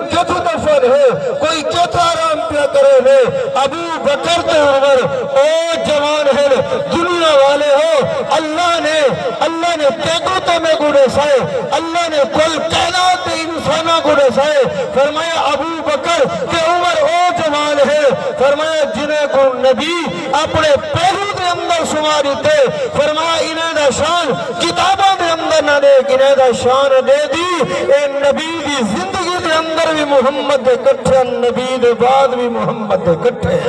کیوں دفن ہے کوئی کیوں آرام پیا کرے ہے ابو بکر تے عمر او جوان ہے دنیا والے ہو اللہ نے تیگو تمہیں گوڑے سائے اللہ نے کل کائنات انسانہ گوڑے سائے فرمایا ابو بکر تے عمر او جوان ہے فرمایا جنہیں کو نبی اپنے پہلو دے اندر شماری تھے فرمایا انہیں دا شان کتابوں دے اندر نہ دے انہیں دا شان دے دی اے نبی دی زندگی دے اندر بھی محمد دے کٹھے نبی دے بعد بھی محمد دے کٹھے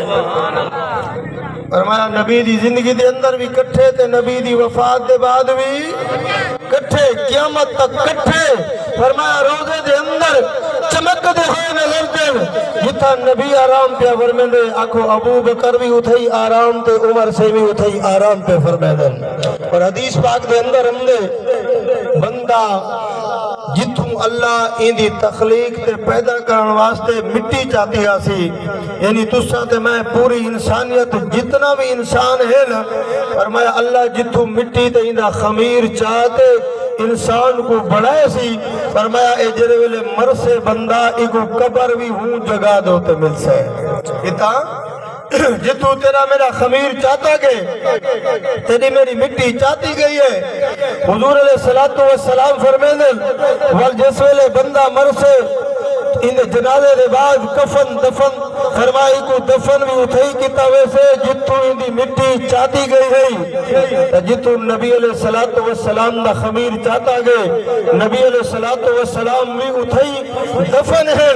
فرمایا نبی دی زندگی دے اندر بھی کٹھے تے نبی دی وفات دے بعد بھی کٹھے قیامت تک کٹھے فرمایا روزے دے اندر چمک دے ہوئے نظر دیں جتا نبی آرام پہ فرمائے دے آکھو ابو بکر بھی اتھائی آرام تے عمر سے بھی اتھائی آرام پہ فرمائے دیں اور حدیث پاک دے اندر ہم نے بندہ جتوں اللہ ان دی تخلیق تے پیدا کرن واسطے مٹی چاہتی آسی یعنی تسا تے میں پوری انسانیت جتنا بھی انسان ہے نا فرمایا اللہ جتوں مٹی تے ان دا خمیر چاہتے انسان کو بڑھائے سی فرمایا اے جرے ویلے مرسے بندہ ایکو قبر بھی ہوں جگہ دوتے مل سے اتا جتو تیرا میرا خمیر چاہتا گئے تیری میری مٹی چاہتی گئی ہے حضور علیہ السلام فرمیدے جس ویلے بندہ مرسے ان جنازے دے بعد کفن دفن فرمائی کو دفن بھی اٹھائی کیتا ویسے جتوں ان دی مٹی چاہتی گئی ہے جتوں نبی علیہ السلام دا خمیر چاہتا گئے نبی علیہ السلام بھی اٹھائی دفن ہے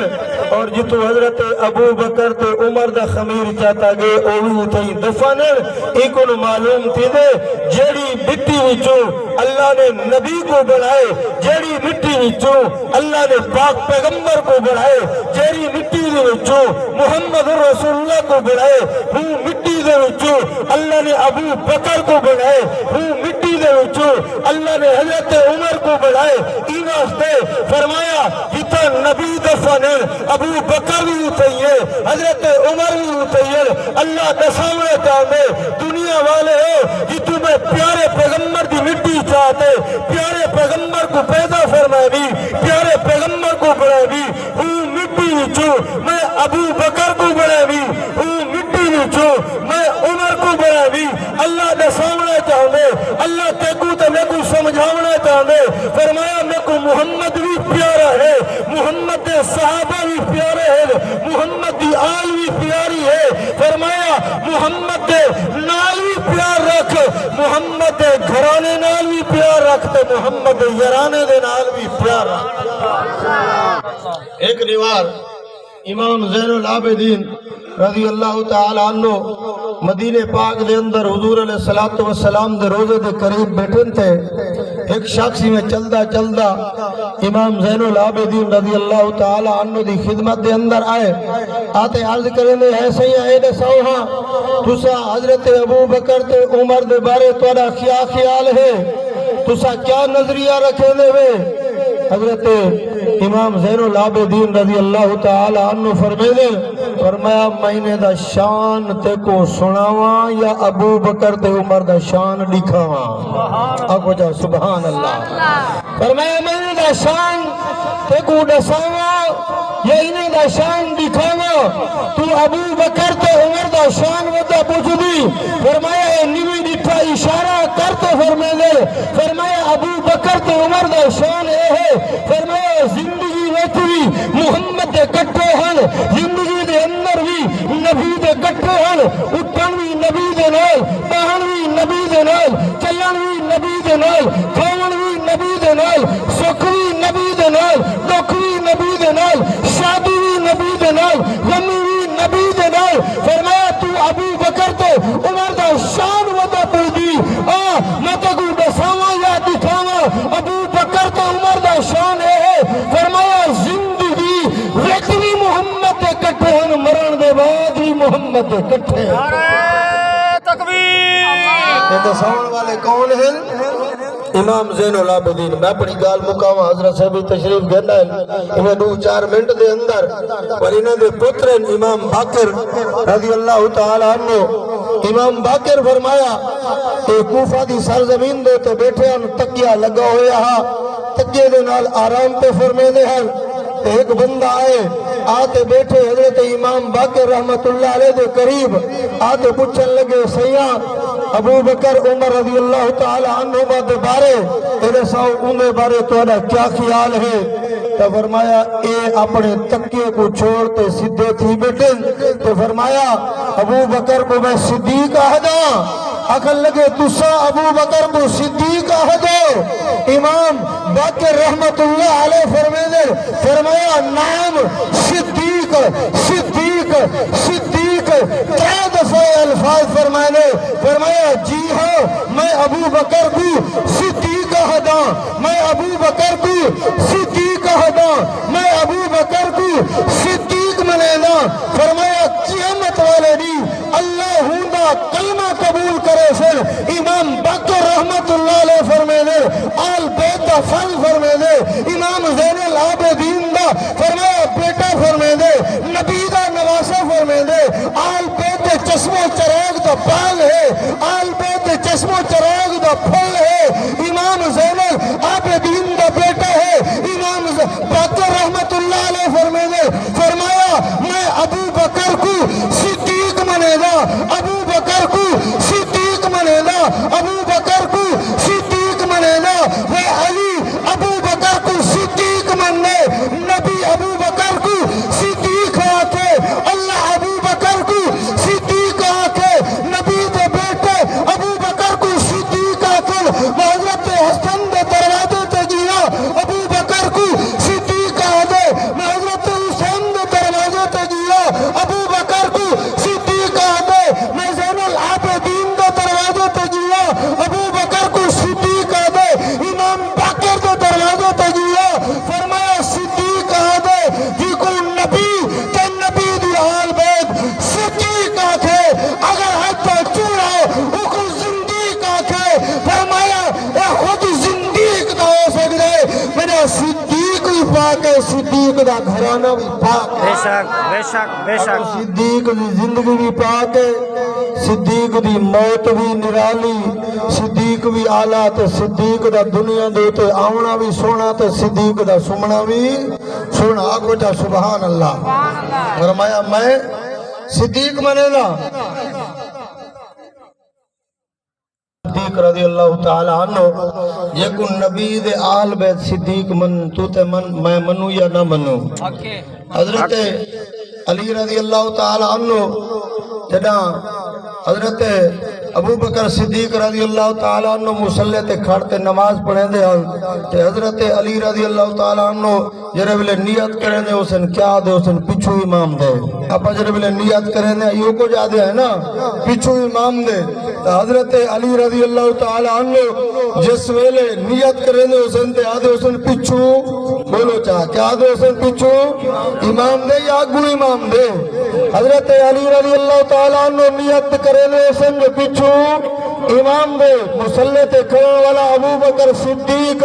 اور جتوں حضرت ابو بکر تے عمر دا خمیر چاہتا گئے او بھی اٹھائی دفن ہے ایک انہوں معلوم تھی دے جیڑی مٹی وچوں اللہ نے نبی کو بڑھائے جیڑی مٹی وچوں اللہ نے پاک پیغمبر کو بڑھائے جیڑی مٹی دے وچوں محمد رسول اللہ کو بڑھائے وہ مٹی دے وچوں اللہ نے ابو بکر کو بڑھائے وہ مٹی دے وچوں اللہ نے حضرت عمر کو بڑھائے انہاستے فرمایا جتا نبی دفن ہے ابو بکر بھی اتھائیے حضرت عمر بھی اتھائیے اللہ دسامنے چاہتے دنیا والے ہو جتو میں پیارے پیغمبر دی مٹی چاہتے پیارے پیغمبر کو پیدا فرمائے بھی پیارے پیغمبر کو بڑھائے بھی وہ مٹی وچوں میں ابو بکر کو بڑھائے بھی وہ مٹی وچوں میں عمر کو بڑھائے بھی اللہ دے سامنے چاہتے اللہ تیکو تے میں کو سمجھاونا چاہتے فرمایا میں کو محمد بھی پیارا ہے محمد دے صحابہ بھی پیارے ہیں محمد دی آل بھی پیاری ہے فرمایا محمد دے نال بھی پیار رکھ محمد دے گھرانے نال بھی پیار رکھتے محمد دے یرانے دے نال بھی پیار رکھ ایک روایت امام زین العابدین رضی اللہ تعالی عنہ مدینہ پاک دے اندر حضور علیہ السلام دے روزے دے قریب بیٹھن تھے ایک شخصی میں چلدا چلدا امام زین العابدین رضی اللہ تعالی عنہ دی خدمت دے اندر آئے آتے عرض کریں دے ایسے ہی آئے دے سوہاں تسا حضرت ابو بکر تے عمر دے بارے توڑا کیا خیال ہے تسا کیا نظریہ رکھے دے وے حضرت امام زین العابدین رضی اللہ تعالی عنہ فرمایا مہینے دا شان تے کو سناواں یا ابو بکر تے عمر دا شان دکھاواں آگو جا سبحان اللہ فرمایا مہینے دا شان تے کو دساواں یا انہیں دا شان دکھاواں تو ابو بکر تے عمر دا شان ودا پوچھدی فرمایا اے نیوی ڈٹھا اشارہ کرتے فرمایا ابو بکر تے عمر دا شان اے ہے فرمایا زندگی ویتوی محمد دے کٹھے ہن زندگی دے اندر بھی نبی دے کٹھے ہن اٹھن بھی نبی دے نال بہن بھی نبی دے نال چلن بھی نبی دے نال کھاون بھی نبی دے نال سکھ بھی نبی دے نال دکھ بھی نبی دے نال شادی بھی نبی دے نال غمی بھی نبی دے نال فرمایا تو ابو بکر تے عمر دا شان ودا پوچھدی میں تے کو دساواں یا دکھاواں ابو بکر تے عمر دا شان ہے فرمایا زندگی وچ بھی محمد دے کٹھے ہن مرن دے بعد بھی محمد دے کٹھے نعرہ تکبیر تے دساون والے کون ہیں امام زین العابدین میں اپنی گال مکاواں حضرت صاحب تشریف گھنا ہے انہیں 2-4 منٹ دے اندر پر انہیں دے پترن امام باقر رضی اللہ تعالی عنہ امام باقر فرمایا کہ کوفہ دی سرزمین دے تو بیٹھے ہن تکیہ لگا ہویا ہا تکیہ دے نال آرام پہ فرمے دے ہن ایک بندہ آئے آتے بیٹھے حضرت امام باقر رحمتullah علیہ دے قریب آتے پوچھن لگے سیاں ابو بکر عمر رضی اللہ تعالی عنہ دے بارے تیرے ساؤ انہیں بارے توڑا کیا خیال ہے؟ تو فرمایا اے اپنے تکیے کو چھوڑتے سدھے تھی بیٹھے تو فرمایا ابو بکر کو میں صدیق آہدا عقل لگے تسا ابو بکر کو صدیق آہدو امام باقر رحمتullah علیہ فرمایا نام صدیق صدیق صدیق 3 دفعہ الفاظ فرمایا جی ہاں میں ابو بکر کو صدیق آہدا میں ابو بکر کو صدیق آہدا میں ابو بکر کو صدیق منینا فرمایا قیامت والے دی اللہ ہوندا کلمہ قبول کرے سن امام باقر رحمتullah علیہ فرمیدے آل بیت دا فل فرمیدے امام زین العابدین دا فرمایا بیٹا فرمیدے نبی دا نواسہ فرمیدے آل بیت چشم و چراغ دا پال ہے آل بیت چشم و چراغ دا پھل ہے امام زین العابدین دا بیٹا ہے امام باقر رحمتullah علیہ فرمایا میں ابو بکر کو صدیق منے گا ابو بکر کو صدیق منے گا ابو بکر کو صدیق منے گا وہ علی ابو بکر کو صدیق مننے نبی ابو بکر کو صدیق آکے اللہ ابو بکر کو صدیق آکے نبی دے بیٹے ابو بکر کو صدیق آکے حضرت حسن دے دروازے تے گیا ابو بکر کو صدیق آدے حضرت حسین دے دروازے تے گیا ابو بکر کو صدیق آدے میں زین العابدین دے دروازے تے گیا ابو بکر کو صدیق آدے امام باقر دے دروازے تے گیا فرمایا صدیق آدے جی کو نبی تے نبی دی آل بیت صدیق آکھے اگر حتی چوڑا او کو زندیق آکھے فرمایا اے خود زندیق دا ہو سکتے میرا صدیق بھی پاک ہے صدیق دا گھرانہ بھی پاک ہے بے شک صدیق دی زندگی بھی پاک ہے صدیق دی موت بھی نرالی صدیق بھی آلہ تے صدیق دا دنیا دے تے آونا بھی سونا تے صدیق دا سمنا بھی سونا آگو جا سبحان اللہ فرمایا میں صدیق منے نا صدیق رضی اللہ تعالی عنہ یہ کو نبی دے آل بیت صدیق من تو تے من میں منو یا نہ منو حضرت علی رضی اللہ تعالی عنہ جدا حضرت ابو بکر صدیق رضی اللہ تعالیٰ عنہ مسلح تے کھڑتے نماز پڑھیں دے تے حضرت علی رضی اللہ تعالیٰ عنہ جرے بلے نیت کریں دے اسن کیا دے اسن پچھو امام دے اپا جرے بلے نیت کریں دے ایو کو جا دے ہے نا پچھو امام دے حضرت علی رضی اللہ تعالیٰ عنہ جس ویلے نیت کریں دے اسن تے آدھے اسن پچھو بولو چاہ کیا دے اسن پچھو امام دے یا گو امام دے حضرت علی رضی اللہ تعالیٰ عنہ نیت کریں دے اسن پچھو امام دے مسلح تے کھڑن والا ابو بکر صدیق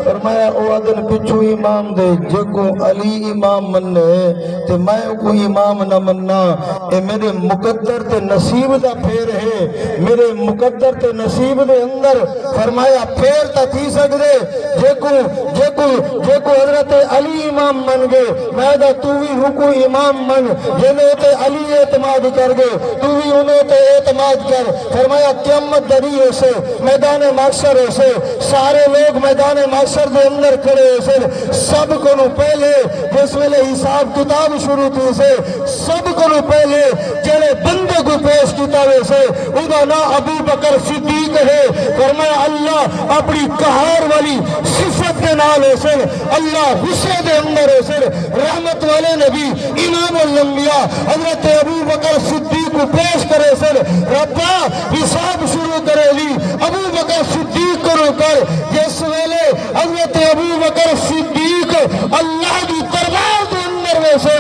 فرمایا او آدن پچھو امام دے جگو علی امام مننے تے میں کو امام نہ مننا اے میرے مقدر تے نصیب دا پھیر ہے میرے مقدر تے نصیب دے اندر فرمایا پھیر تا تھی سکدے جے کو حضرت علی امام من گئے میں دا تو بھی حکو امام من جنہیں تے علی اعتماد کر گئے تو بھی انہیں تے اعتماد کر فرمایا قیامت دری اسے میدان محشر اسے سارے لوگ میدان محشر دے اندر کھڑے اسے سب کو نو پہلے جس ویلے حساب کتاب شروع تھی سے سب کو نو پہلے جڑے بندے کو پیش کتاب سے ادا نا ابو بکر صدیق ہے فرمایا اللہ اپنی قہار والی صفت کے نال اسے اللہ غصے دے اندر اسے رحمت والے نبی امام الانبیاء حضرت ابو بکر صدیق کو پیش کرے سر ربا حساب شروع کرے لی ابو بکر صدیق کرو کر جس ویلے حضرت ابو بکر صدیق اللہ دی دربار دے اندر ویسے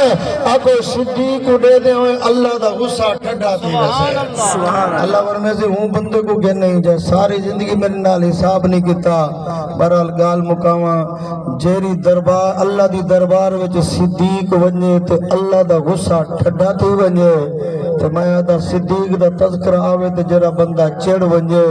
آکو صدیق کو دے دے ہوئے اللہ دا غصہ ٹھڈا تھی ویسے اللہ ورنے سے ہوں بندے کو کہ نہیں جائے ساری زندگی میرے نال حساب نہیں کیتا برحال گال مقامہ جیری دربار اللہ دی دربار وچ صدیق ونجے تے اللہ دا غصہ ٹھڈا تھی ونجے فرمایا دا صدیق دا تذکرہ آوے تے جڑا بندہ چڑھ ونجے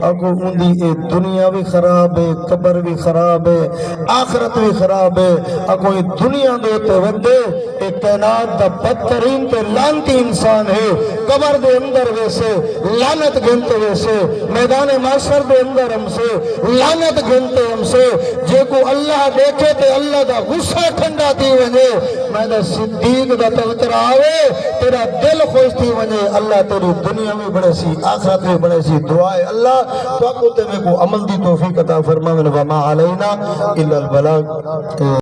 اگو اندی اے دنیا بھی خراب ہے قبر بھی خراب ہے آخرت بھی خراب ہے اگو اے دنیا دے تے ودے اے کائنات دا بدترین تے لعنتی انسان ہے قبر دے اندر ویسے لعنت گنتے ویسے میدان معاشر دے اندر ہم سے لعنت گنتے ہم سے جے کو اللہ دیکھے تے اللہ دا غصہ ٹھنڈا تھی ونجے میں دا صدیق دا تذکرہ آوے تیرا دل خوش تھی ونجے اللہ تیری دنیا میں بڑے سی آخرت میں بڑے سی دعائے اللہ تو کو تے میں کو عمل دی توفیق عطا فرماوے وما علینا الا البلاغ